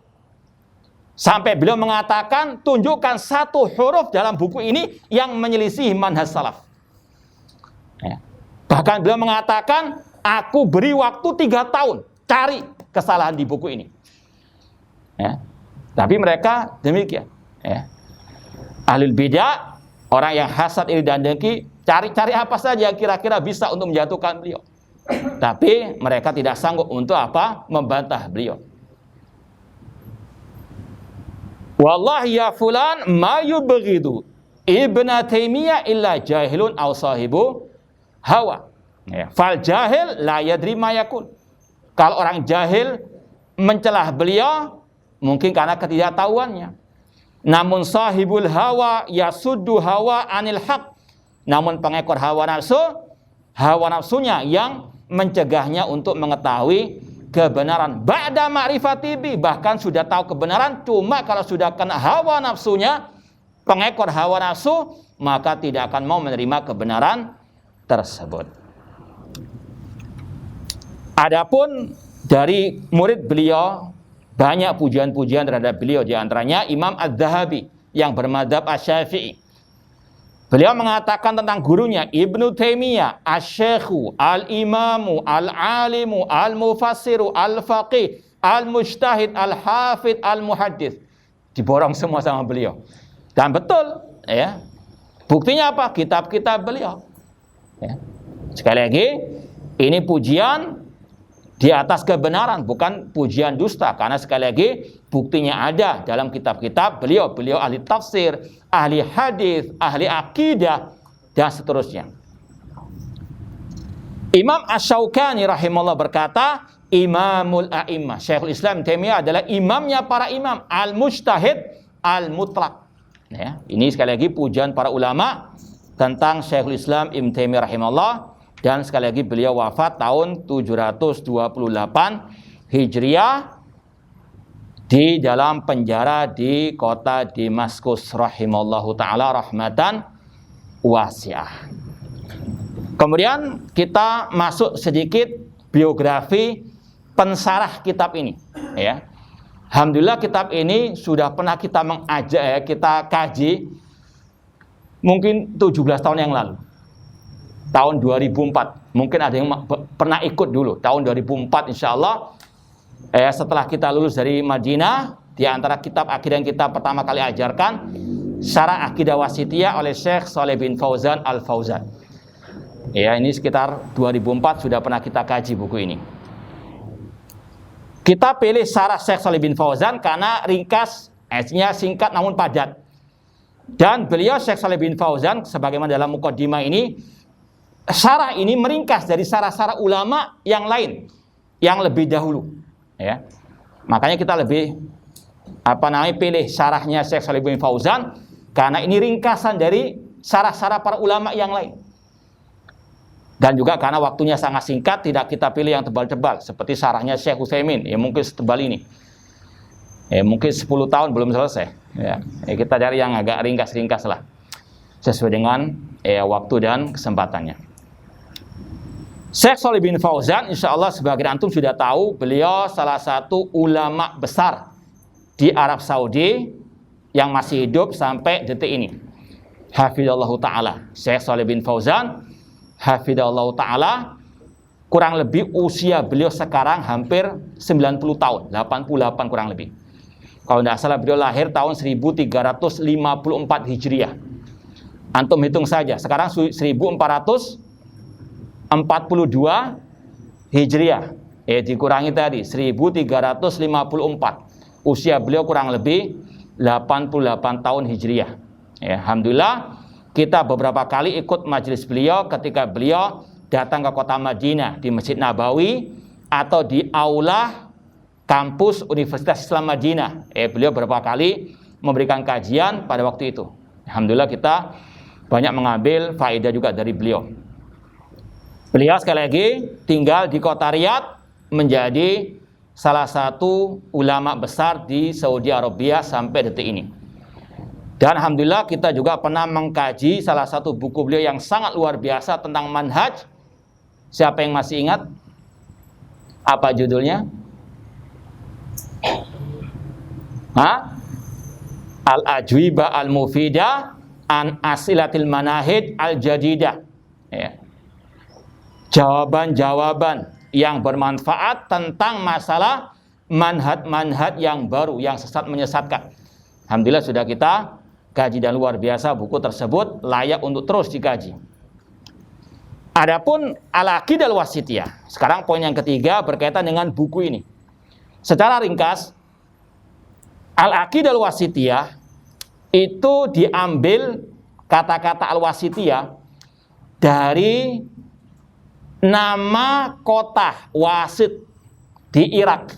Sampai beliau mengatakan, tunjukkan satu huruf dalam buku ini yang menyelisih manhaj salaf. Bahkan beliau mengatakan, aku beri waktu 3 tahun cari kesalahan di buku ini. Tapi mereka demikian. Ahlul bidah, orang yang hasad iri dan dengki, cari-cari apa saja yang kira-kira bisa untuk menjatuhkan beliau. Tapi mereka tidak sanggup untuk apa? Membantah beliau. Wallahi ya fulan ma yubghidu Ibnu Taimiyah illa jahilun aw sahibu hawa. Fal jahil la yadri ma yakun. Kalau orang jahil mencelah beliau mungkin karena ketidaktahuannya. Namun sahibul hawa yasuddu hawa anil haq. Namun pengekor hawa nafsunya yang mencegahnya untuk mengetahui kebenaran. Ba'da ma'rifati bi, bahkan sudah tahu kebenaran, cuma kalau sudah kena hawa nafsunya, pengekor hawa nafsu, maka tidak akan mau menerima kebenaran tersebut. Adapun dari murid beliau, banyak pujian-pujian terhadap beliau, di antaranya Imam Az-Zahabi yang bermadzhab Asy-Syafi'i. Beliau mengatakan tentang gurunya Ibnu Taimiyah, Asy-Syaikhu, Al-Imamu, Al-Alimu, Al-Mufassiru, Al-Faqih, Al-Mujtahid, Al-Hafidh, Al-Muhaddits. Diborong semua sama beliau. Dan betul, ya. Buktinya apa? Kitab-kitab beliau. Ya. Sekali lagi, ini pujian di atas kebenaran, bukan pujian dusta. Karena sekali lagi, buktinya ada dalam kitab-kitab beliau. Beliau ahli tafsir, ahli hadis, ahli akidah, dan seterusnya. Imam Asy-Syaukani rahimahullah berkata, Imamul A'immah. Syekhul Islam Taimiyah adalah imamnya para imam. Al-Mujtahid, Al-Mutlaq. Ya, ini sekali lagi pujian para ulama tentang Syekhul Islam Ibnu Taimiyah rahimahullah. Dan sekali lagi beliau wafat tahun 728 Hijriah di dalam penjara di kota Damaskus rahimallahu ta'ala rahmatan wasi'ah. Kemudian kita masuk sedikit biografi pensarah kitab ini. Ya. Alhamdulillah kitab ini sudah pernah kita mengajak, kita kaji mungkin 17 tahun yang lalu. Tahun 2004, mungkin ada yang pernah ikut dulu. Tahun 2004 insya Allah, setelah kita lulus dari Madinah, di antara kitab akidah yang kita pertama kali ajarkan, Syarah Aqidah Wasithiyah oleh Syekh Shalih bin Fauzan Al-Fauzan. Ya, ini sekitar 2004 sudah pernah kita kaji buku ini. Kita pilih Syarah Syekh Shalih bin Fauzan karena ringkas, singkat namun padat. Dan beliau Syekh Shalih bin Fauzan, sebagaimana dalam muqaddimah ini, syarah ini meringkas dari syarah-syarah ulama yang lain yang lebih dahulu, ya. Makanya kita lebih pilih syarahnya Syekh Shalih bin Fauzan karena ini ringkasan dari syarah-syarah para ulama yang lain. Dan juga karena waktunya sangat singkat, tidak kita pilih yang tebal-tebal seperti syarahnya Syekh Utsaimin, ya mungkin setebal ini. Mungkin 10 tahun belum selesai. Ya, kita cari yang agak ringkas-ringkas lah, sesuai dengan waktu dan kesempatannya. Syekh Shalih bin Fauzan, insya Allah sebagian antum sudah tahu, beliau salah satu ulama besar di Arab Saudi yang masih hidup sampai detik ini. Hafidhallahu ta'ala. Syekh Shalih bin Fauzan, hafidhallahu ta'ala, kurang lebih usia beliau sekarang hampir 90 tahun, 88 kurang lebih. Kalau tidak salah beliau lahir tahun 1354 Hijriah. Antum hitung saja, sekarang 1442 Hijriah. Dikurangi tadi 1354. Usia beliau kurang lebih 88 tahun Hijriah. Alhamdulillah kita beberapa kali ikut majelis beliau ketika beliau datang ke kota Madinah di Masjid Nabawi atau di aula kampus Universitas Islam Madinah. Beliau beberapa kali memberikan kajian pada waktu itu. Alhamdulillah kita banyak mengambil faedah juga dari beliau. Beliau sekali lagi tinggal di kota Riyadh, menjadi salah satu ulama besar di Saudi Arabia sampai detik ini. Dan alhamdulillah kita juga pernah mengkaji salah satu buku beliau yang sangat luar biasa tentang manhaj. Siapa yang masih ingat? Apa judulnya? Al-Ajwibah Al-Mufidah an Asilatil Manahij Al-Jadidah. Jawaban-jawaban yang bermanfaat tentang masalah manhaj-manhaj yang baru, yang sesat menyesatkan. Alhamdulillah sudah kita kaji dan luar biasa buku tersebut layak untuk terus dikaji. Adapun Al-Aqidah Al-Wasithiyah, sekarang poin yang ketiga berkaitan dengan buku ini. Secara ringkas, Al-Aqidah Al-Wasithiyah itu diambil kata-kata Al-Wasithiyah dari nama kota Wasit di Irak.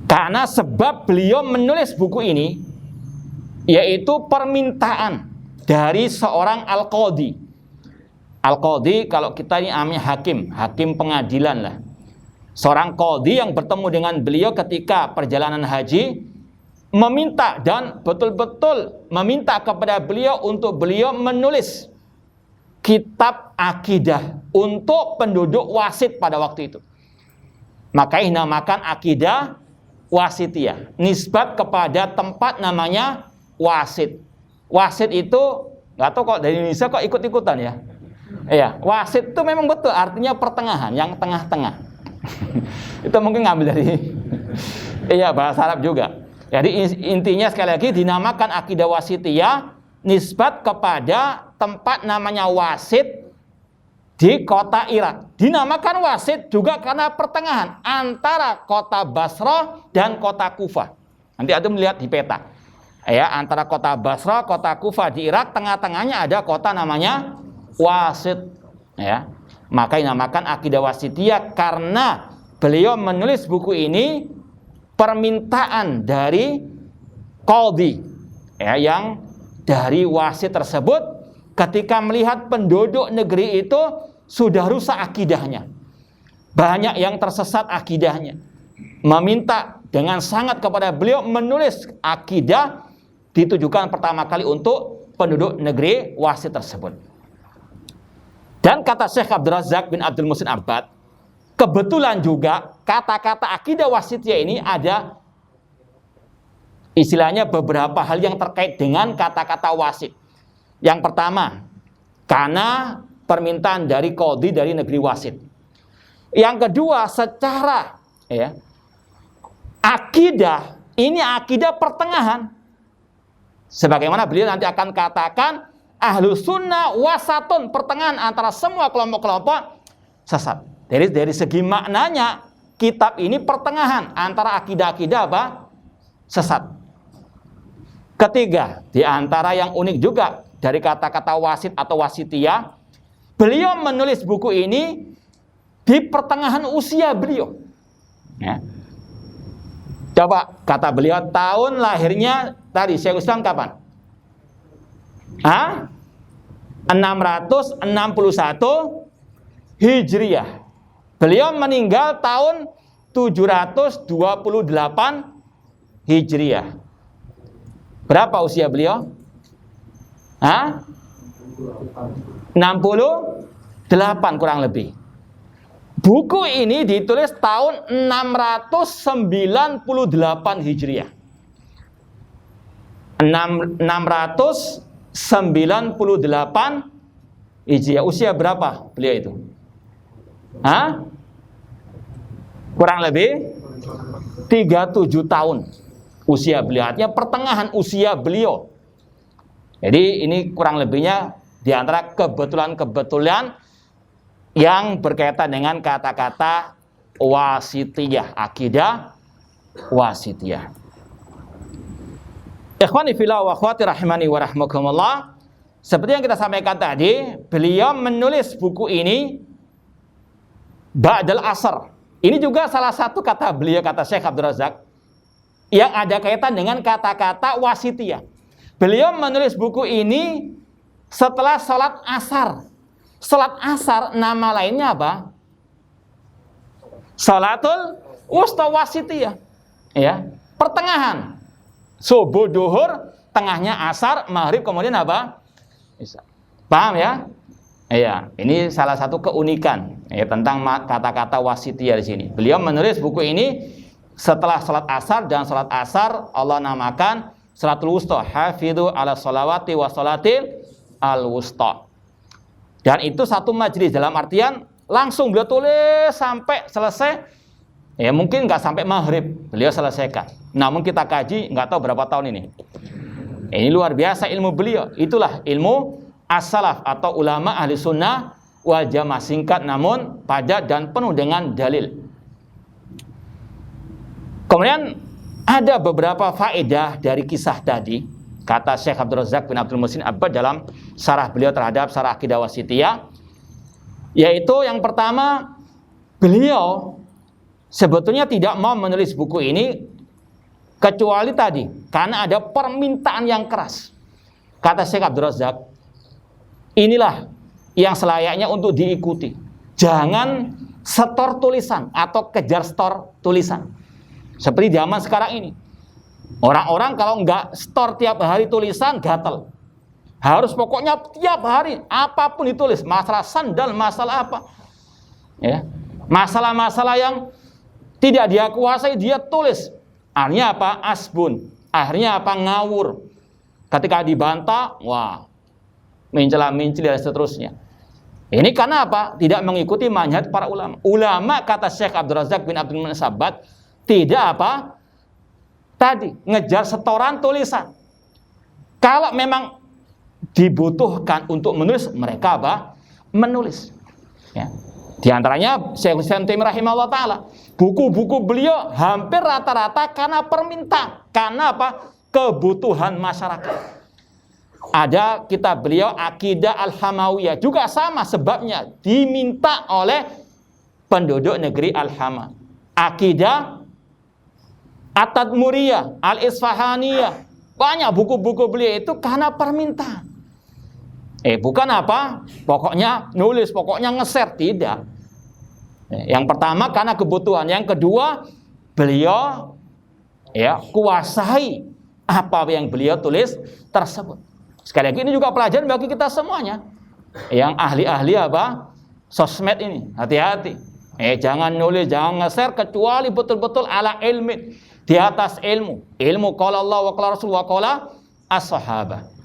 Karena sebab beliau menulis buku ini yaitu permintaan dari seorang Al-Qadhi. Al-Qadhi kalau kita ini ambil hakim pengadilan lah. Seorang qadhi yang bertemu dengan beliau ketika perjalanan haji, meminta dan betul-betul meminta kepada beliau untuk beliau menulis kitab akidah untuk penduduk Wasit pada waktu itu. Maka dinamakan Aqidah Wasithiyah, nisbat kepada tempat namanya Wasit. Wasit itu nggak tahu kok dari Indonesia kok ikut-ikutan ya. Wasit itu memang betul artinya pertengahan, yang tengah-tengah. Itu mungkin ngambil dari bahasa Arab juga. Jadi intinya sekali lagi dinamakan Aqidah Wasithiyah nisbat kepada tempat namanya Wasit di kota Irak. Dinamakan Wasit juga karena pertengahan antara kota Basrah dan kota Kufah. Nanti Anda melihat di peta. Antara kota Basrah, kota Kufah di Irak, tengah-tengahnya ada kota namanya Wasit. Maka dinamakan Aqidah Wasithiyah karena beliau menulis buku ini permintaan dari qadhi yang dari Wasit tersebut ketika melihat penduduk negeri itu sudah rusak akidahnya, banyak yang tersesat akidahnya, meminta dengan sangat kepada beliau menulis akidah ditujukan pertama kali untuk penduduk negeri Wasit tersebut. Dan kata Syekh Abdul Razak bin Abdul Muhsin Abbad, kebetulan juga kata-kata Aqidah Wasithiyah ini ada istilahnya beberapa hal yang terkait dengan kata-kata wasit. Yang pertama, karena permintaan dari qadhi dari negeri Wasit. Yang kedua, secara akidah, ini akidah pertengahan. Sebagaimana beliau nanti akan katakan, Ahlus Sunnah wasatun, pertengahan antara semua kelompok-kelompok sesat. Dari segi maknanya, kitab ini pertengahan antara akidah-akidah sesat. Ketiga, di antara yang unik juga dari kata-kata Wasit atau Wasithiyah, beliau menulis buku ini di pertengahan usia beliau. Coba kata beliau tahun lahirnya tadi Syekh Islam kapan? 661 Hijriah. Beliau meninggal tahun 728 Hijriah. Berapa usia beliau? 68 kurang lebih. Buku ini ditulis tahun 698 Hijriah. 698 Hijriah. Usia berapa beliau itu? Kurang lebih 37 tahun usia beliau, artinya pertengahan usia beliau. Jadi ini kurang lebihnya di antara kebetulan-kebetulan yang berkaitan dengan kata-kata wasitiyah, akidah wasitiyah. Ikhwani fillah wa akhwati rahimani wa rahmakumullah. Seperti yang kita sampaikan tadi, beliau menulis buku ini ba'dal asr. Ini juga salah satu kata beliau, kata Syekh Abdul Razak, yang ada kaitan dengan kata-kata wasitiyah. Beliau menulis buku ini setelah sholat asar. Sholat asar nama lainnya apa? Sholatul wusta wasitiyah. Ya, pertengahan. Subuh, duhur, tengahnya asar, maghrib, kemudian apa? Isya. Paham ya? Iya, ini salah satu keunikan ya, tentang kata-kata wasitiyah di sini. Beliau menulis buku ini setelah salat asar, dan salat asar Allah namakan salatul wusta, hafidhu ala sholawati wa sholatil al wusta. Dan itu satu majelis, dalam artian langsung beliau tulis sampai selesai. Ya mungkin nggak sampai maghrib beliau selesaikan. Namun kita kaji nggak tahu berapa tahun ini. Ini luar biasa ilmu beliau. Itulah ilmu as-salaf atau ulama ahli sunnah wal jamaah, singkat namun padat dan penuh dengan dalil. Kemudian ada beberapa faedah dari kisah tadi, kata Syekh Abdul Razak bin Abdul Muhsin Abbad dalam syarah beliau terhadap syarah Aqidah Wasitiyah, yaitu yang pertama, beliau sebetulnya tidak mau menulis buku ini kecuali tadi karena ada permintaan yang keras. Kata Syekh Abdul Razak, inilah yang selayaknya untuk diikuti. Jangan setor tulisan atau kejar setor tulisan. Seperti zaman sekarang ini. Orang-orang kalau nggak setor tiap hari tulisan, gatel. Harus pokoknya tiap hari, apapun ditulis. Masalah sandal, masalah apa. Ya. Masalah-masalah yang tidak dia kuasai, dia tulis. Akhirnya apa? Asbun. Akhirnya apa? Ngawur. Ketika dibantah, wah, mencela-mencela dan seterusnya. Ini karena apa? Tidak mengikuti manhaj para ulama. Ulama, kata Syekh Abdul Razak bin Abdul Muhsin Abbad, tidak apa? Tadi, ngejar setoran tulisan. Kalau memang dibutuhkan untuk menulis, mereka apa? Menulis. Ya. Di antaranya Syekh Islam Taimiyah rahimahullah ta'ala, buku-buku beliau hampir rata-rata karena permintaan. Karena apa? Kebutuhan masyarakat. Ada kitab beliau Aqidah Al-Hamawiyah, juga sama sebabnya, diminta oleh penduduk negeri Al-Hama. Aqidah At-Tadmuriyah, Al-Isfahaniyah, banyak buku-buku beliau itu karena permintaan. Bukan apa? Pokoknya nulis, pokoknya nge-share, tidak. Yang pertama karena kebutuhan, yang kedua beliau ya kuasai apa yang beliau tulis tersebut. Sekali lagi ini juga pelajaran bagi kita semuanya. Yang ahli-ahli apa? Sosmed ini, hati-hati. Jangan nulis, jangan nge-share kecuali betul-betul ala ilmi, di atas ilmu. Ilmu qala Allah wa qala Rasul wa qala as-sahabah.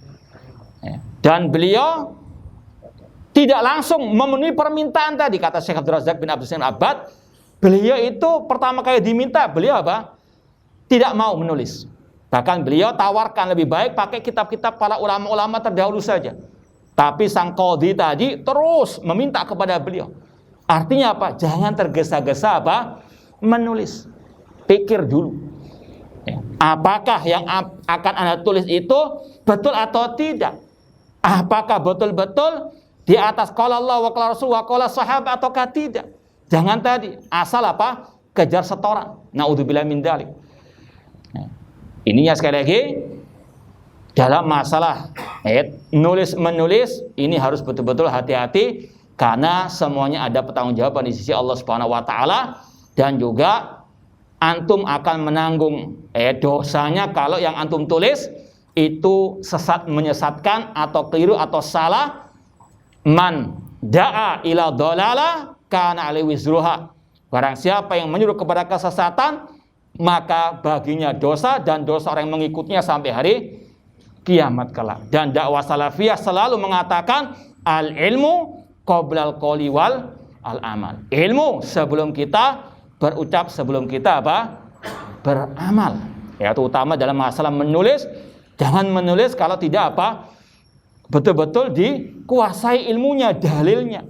Dan beliau tidak langsung memenuhi permintaan tadi, kata Syekh Abdul Razak bin Abdul Muhsin Abbad. Beliau itu pertama kali diminta, beliau apa? Tidak mau menulis. Bahkan beliau tawarkan lebih baik pakai kitab-kitab para ulama-ulama terdahulu saja. Tapi sang qadhi tadi terus meminta kepada beliau. Artinya apa? Jangan tergesa-gesa apa? Menulis. Pikir dulu. Apakah yang akan Anda tulis itu betul atau tidak? Apakah betul-betul di atas qala Allah wa qala Rasul wa qala sahabat ataukah tidak? Jangan tadi asal apa? Kejar setoran. Naudzubillah min dzalik. Ininya sekali lagi dalam masalah nulis menulis ini harus betul-betul hati-hati, karena semuanya ada pertanggungjawaban di sisi Allah Subhanahu wa taala, dan juga antum akan menanggung dosanya kalau yang antum tulis itu sesat, menyesatkan atau keliru atau salah. Man da'a ila dhalala kana alaihi wizruha. Barang siapa yang menyuruh kepada kesesatan, maka baginya dosa dan dosa orang yang mengikutnya sampai hari kiamat kelak. Dan dakwah salafiyah selalu mengatakan al ilmu qoblal qawli wal al amal. Ilmu sebelum kita berucap sebelum kita apa? Beramal. Ya, terutama dalam masalah menulis, jangan menulis kalau tidak apa? Betul-betul dikuasai ilmunya, dalilnya.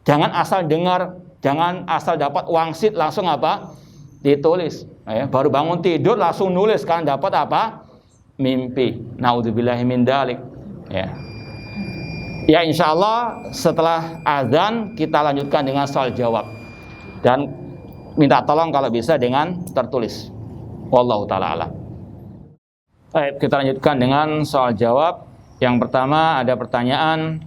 Jangan asal dengar, jangan asal dapat wangsit langsung apa? Ditulis. Ya, baru bangun tidur langsung nulis kan dapat apa? Mimpi. Naudzubillahi min dzalik. Ya. Ya, insyaallah setelah azan kita lanjutkan dengan soal jawab. Dan minta tolong kalau bisa dengan tertulis. Wallahu taala alam. Baik, kita lanjutkan dengan soal jawab. Yang pertama ada pertanyaan,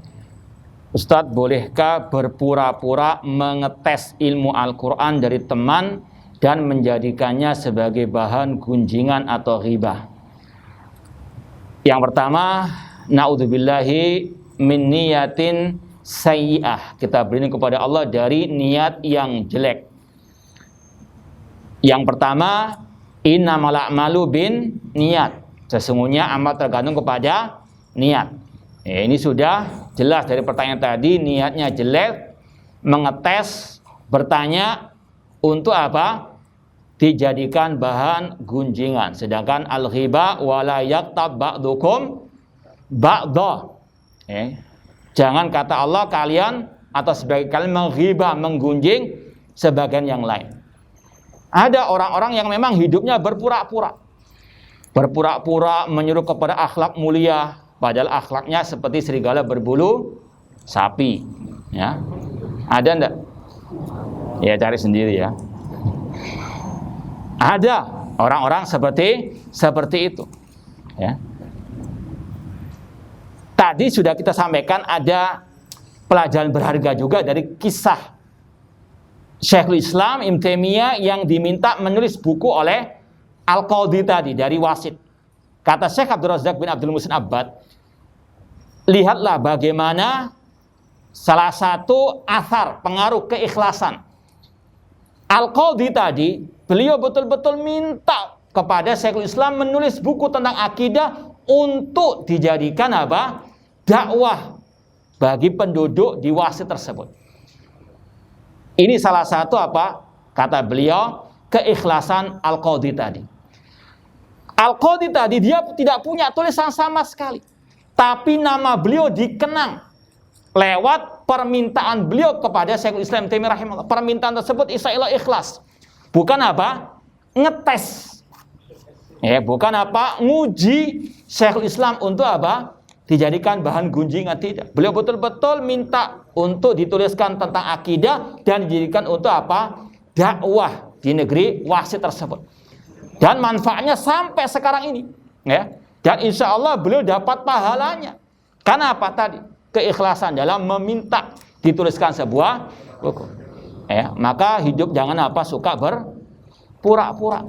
Ustadz, bolehkah berpura-pura mengetes ilmu Al-Quran dari teman dan menjadikannya sebagai bahan gunjingan atau ghibah? Yang pertama, naudzubillahi min niyatin sayyi'ah. Kita berlindung kepada Allah dari niat yang jelek. Yang pertama, innamal a'malu bin niyat. Sesungguhnya amal tergantung kepada niat. Ya, ini sudah jelas dari pertanyaan tadi, niatnya jelek, mengetes, bertanya untuk apa? Dijadikan bahan gunjingan. Sedangkan al-ghibah wala yaktab ba'dukum ba'da. Jangan kata Allah kalian atau sebagai kalian menghibah, menggunjing sebagian yang lain. Ada orang-orang yang memang hidupnya berpura-pura. Berpura-pura menyuruh kepada akhlak mulia, padahal akhlaknya seperti serigala berbulu sapi. Ya. Ada enggak? Ya cari sendiri ya. Ada orang-orang seperti itu. Ya. Tadi sudah kita sampaikan ada pelajaran berharga juga dari kisah Syekhul Islam Ibnu Taimiyah yang diminta menulis buku oleh Al-Qadhi tadi dari wasit. Kata Syekh Abdul Razak bin Abdul Muhsin Abbad, lihatlah bagaimana salah satu athar pengaruh keikhlasan Al-Qadhi tadi. Beliau betul-betul minta kepada Syekhul Islam menulis buku tentang akidah untuk dijadikan apa? Dakwah bagi penduduk di wasit tersebut. Ini salah satu apa? Kata beliau, keikhlasan Al-Qadhi tadi. Al-Qadhi tadi dia tidak punya tulisan sama sekali. Tapi nama beliau dikenang lewat permintaan beliau kepada Syekhul Islam Taimiyah rahimahullah. Permintaan tersebut insya-Allah ikhlas. Bukan apa? Ngetes. Ya, bukan apa? Nguji Syekhul Islam untuk apa? Dijadikan bahan gunjingan, tidak. Beliau betul-betul minta untuk dituliskan tentang akidah dan dijadikan untuk apa? Dakwah di negeri wasit tersebut. Dan manfaatnya sampai sekarang ini, ya. Dan insya Allah beliau dapat pahalanya. Karena apa tadi? Keikhlasan dalam meminta dituliskan sebuah buku. Ya, maka hidup jangan apa? Suka berpura-pura.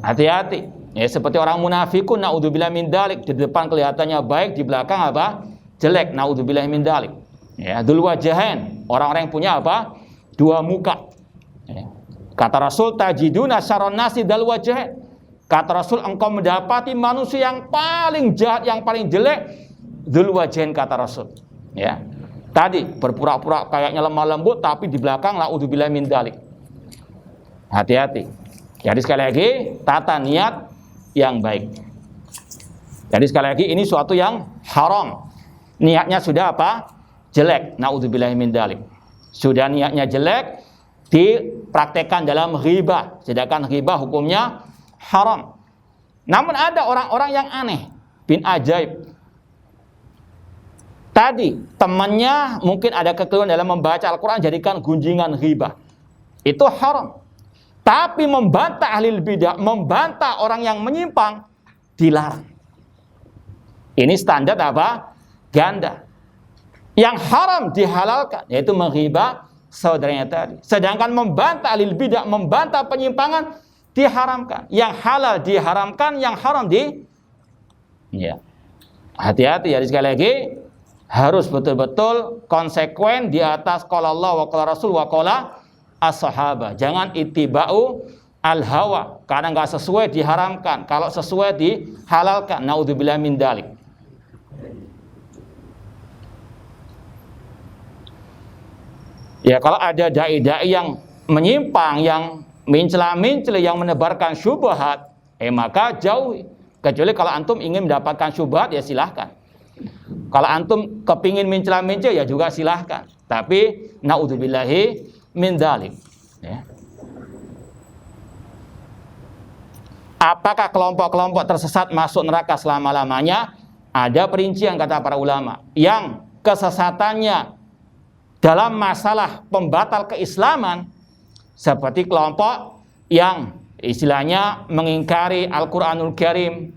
Hati-hati. Ya, seperti orang munafikun, naudzubillah min dzalik, di depan kelihatannya baik, di belakang apa? Jelek, naudzubillah min dzalik. Ya, dzul wajahain, orang-orang yang punya apa? Dua muka. Ya. Kata Rasul, tajiduna syarrun nasi dzul wajahain. Kata Rasul, engkau mendapati manusia yang paling jahat, yang paling jelek, dzul wajahain, kata Rasul. Ya. Tadi berpura-pura kayaknya lemah lembut, tapi di belakang naudzubillah min dzalik. Hati-hati. Jadi sekali lagi, tata niat yang baik. Jadi sekali lagi ini suatu yang haram. Niatnya sudah apa? Jelek. Naudzubillahi min dzalik. Sudah niatnya jelek, dipraktekkan dalam ghibah. Sedangkan ghibah hukumnya haram. Namun ada orang-orang yang aneh, bin ajaib. Tadi temannya mungkin ada kekeliruan dalam membaca Al-Quran, jadikan gunjingan ghibah. Itu haram. Tapi membantah ahli bidah, membantah orang yang menyimpang, dilarang. Ini standar apa? Ganda. Yang haram dihalalkan, yaitu menghibah saudaranya tadi. Sedangkan membantah ahli bidah, membantah penyimpangan, diharamkan. Yang halal diharamkan, yang haram ya. Hati-hati ya, sekali lagi harus betul-betul konsekuen di atas qala Allah wa qala Rasul wa qala as-sahabah. Jangan ittiba'u al-hawa. Karena nggak sesuai diharamkan, kalau sesuai dihalalkan. Naudzubillah min dzalik. Ya, kalau ada dai-dai yang menyimpang, yang mencela-mencela yang menebarkan syubhat, maka jauhi. Kecuali kalau antum ingin mendapatkan syubhat, ya silahkan. Kalau antum kepingin mencela-mencela, ya juga silahkan. Tapi naudzubillahi min dzalik. Ya. Apakah kelompok-kelompok tersesat masuk neraka selama-lamanya? Ada perincian kata para ulama. Yang kesesatannya dalam masalah pembatal keislaman, seperti kelompok yang istilahnya mengingkari Al-Quranul Karim,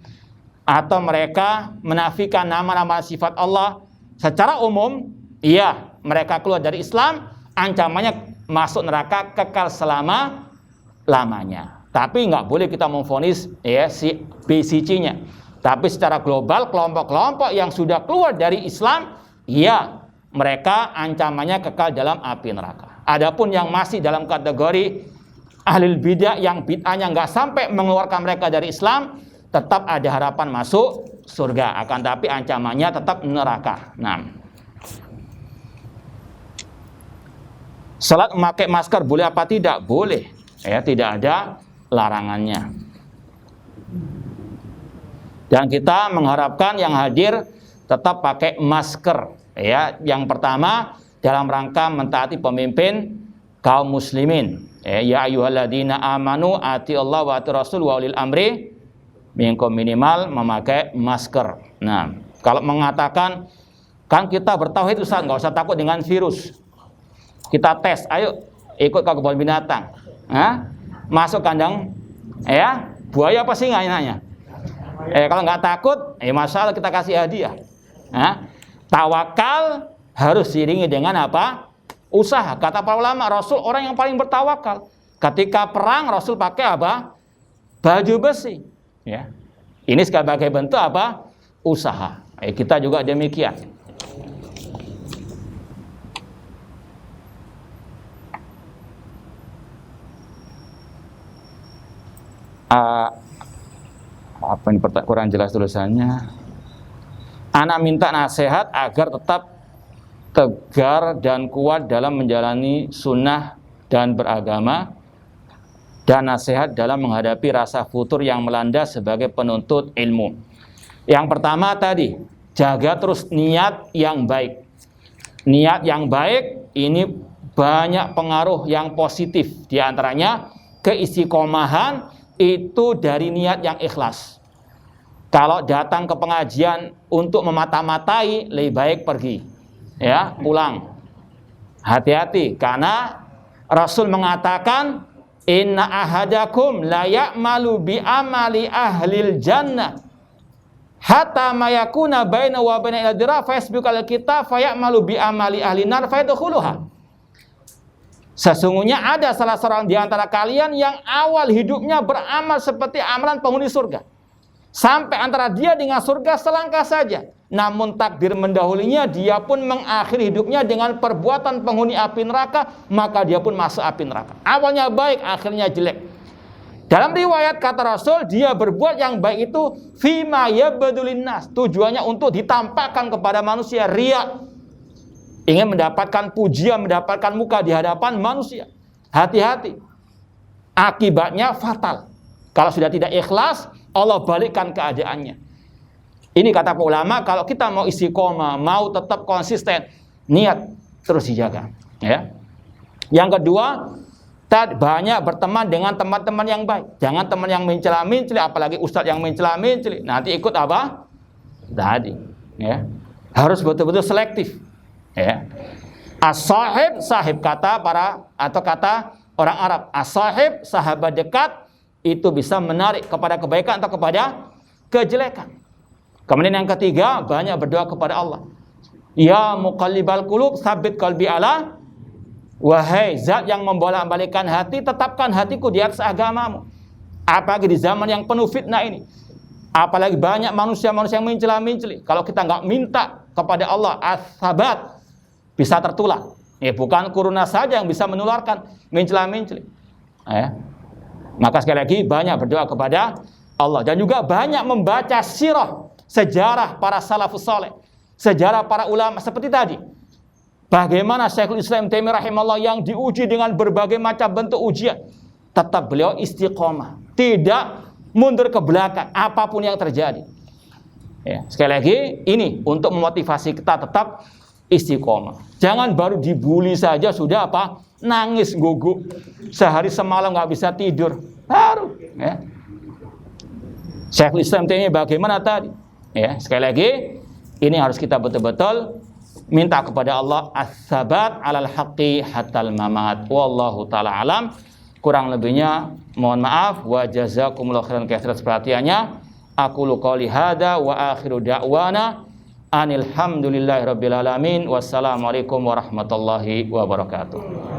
atau mereka menafikan nama-nama sifat Allah secara umum, iya, mereka keluar dari Islam, ancamannya masuk neraka kekal selama-lamanya. Tapi nggak boleh kita memvonis ya si B, si, C-nya. Tapi secara global, kelompok-kelompok yang sudah keluar dari Islam, iya, mereka ancamannya kekal dalam api neraka. Adapun yang masih dalam kategori ahlul bidah, yang bid'ahnya nggak sampai mengeluarkan mereka dari Islam, tetap ada harapan masuk surga. Akan tapi ancamannya tetap neraka. Nah, salat memakai masker boleh apa tidak? Boleh. Ya, tidak ada larangannya. Dan kita mengharapkan yang hadir tetap pakai masker. Ya, yang pertama dalam rangka mentaati pemimpin kaum muslimin. Ya ayyuhalladzina amanu atiullaha wa atiur rasul wa ulil amri minkum, minimal memakai masker. Nah, kalau mengatakan kan kita bertauhid Ustaz, nggak usah takut dengan virus. Kita tes, ayo ikut ke kebun binatang. Masuk kandang ya buaya apa singa nanya. Kalau nggak takut, masalah kita kasih hadiah. Tawakal harus diiringi dengan apa? Usaha. Kata para ulama, Rasul orang yang paling bertawakal. Ketika perang, Rasul pakai apa? Baju besi. Ya. Ini sebagai bentuk apa? Usaha. Kita juga demikian. Apa ini kurang jelas tulisannya. Anak minta nasihat agar tetap tegar dan kuat dalam menjalani sunnah dan beragama, dan nasihat dalam menghadapi rasa futur yang melanda sebagai penuntut ilmu. Yang pertama tadi, jaga terus niat yang baik. Niat yang baik ini banyak pengaruh yang positif. Di antaranya keistiqomahan itu dari niat yang ikhlas. Kalau datang ke pengajian untuk memata-matai, lebih baik pergi. Ya, pulang. Hati-hati, karena Rasul mengatakan inna ahadakum la ya'malu bi amali ahlil jannah hatta ma yakuna baina wa baina al-dira fa yasbiqul kitab fa ya'malu bi amali ahli nar fa yadkhuluha. Sesungguhnya ada salah seorang di antara kalian yang awal hidupnya beramal seperti amalan penghuni surga, sampai antara dia dengan surga selangkah saja. Namun takdir mendahulunya, dia pun mengakhiri hidupnya dengan perbuatan penghuni api neraka, maka dia pun masuk api neraka. Awalnya baik, akhirnya jelek. Dalam riwayat kata Rasul, dia berbuat yang baik itu fima yabdulin nas, tujuannya untuk ditampakkan kepada manusia, riya, ingin mendapatkan pujian, mendapatkan muka di hadapan manusia. Hati-hati, akibatnya fatal. Kalau sudah tidak ikhlas, Allah balikkan keadaannya. Ini kata ulama, kalau kita mau istiqomah, mau tetap konsisten, niat terus dijaga. Ya. Yang kedua, banyak berteman dengan teman-teman yang baik. Jangan teman yang mencela-mencela, apalagi ustadz yang mencela-mencela. Nanti ikut apa? Tadi. Ya. Harus betul-betul selektif. Ya. As-sahib, sahib kata orang Arab. As-sahib, sahabat dekat, itu bisa menarik kepada kebaikan atau kepada kejelekan. Kemudian yang ketiga, banyak berdoa kepada Allah. Ya muqallibal qulub, tsabbit qalbi ala. Wahai zat yang membolak-balikkan hati, tetapkan hatiku di atas agamamu. Apalagi di zaman yang penuh fitnah ini. Apalagi banyak manusia-manusia yang mencela-mencela. Kalau kita nggak minta kepada Allah as-sabat, bisa tertular. Bukan corona saja yang bisa menularkan mencela-mencela. Maka sekali lagi banyak berdoa kepada Allah, dan juga banyak membaca sirah, sejarah para salafus saleh, sejarah para ulama seperti tadi. Bagaimana Syekhul Islam Taimiyah rahimahullah yang diuji dengan berbagai macam bentuk ujian. tetap beliau istiqomah, tidak mundur ke belakang apapun yang terjadi. Ya, sekali lagi ini untuk memotivasi kita tetap istiqomah. Jangan baru dibully saja sudah apa? Nangis guguk. Sehari semalam nggak bisa tidur. Baru ya. Syekhul Islam ini bagaimana tadi? Ya, sekali lagi ini harus kita betul-betul minta kepada Allah as-sabat 'alal haqqi hatal mamat. Wallahu taala alam. Kurang lebihnya mohon maaf wa jazakumullahu khairan atas perhatiannya. Aqulu qouli hada wa akhiru da'wana anil hamdulillahi rabbil alamin. Wassalamualaikum warahmatullahi wabarakatuh.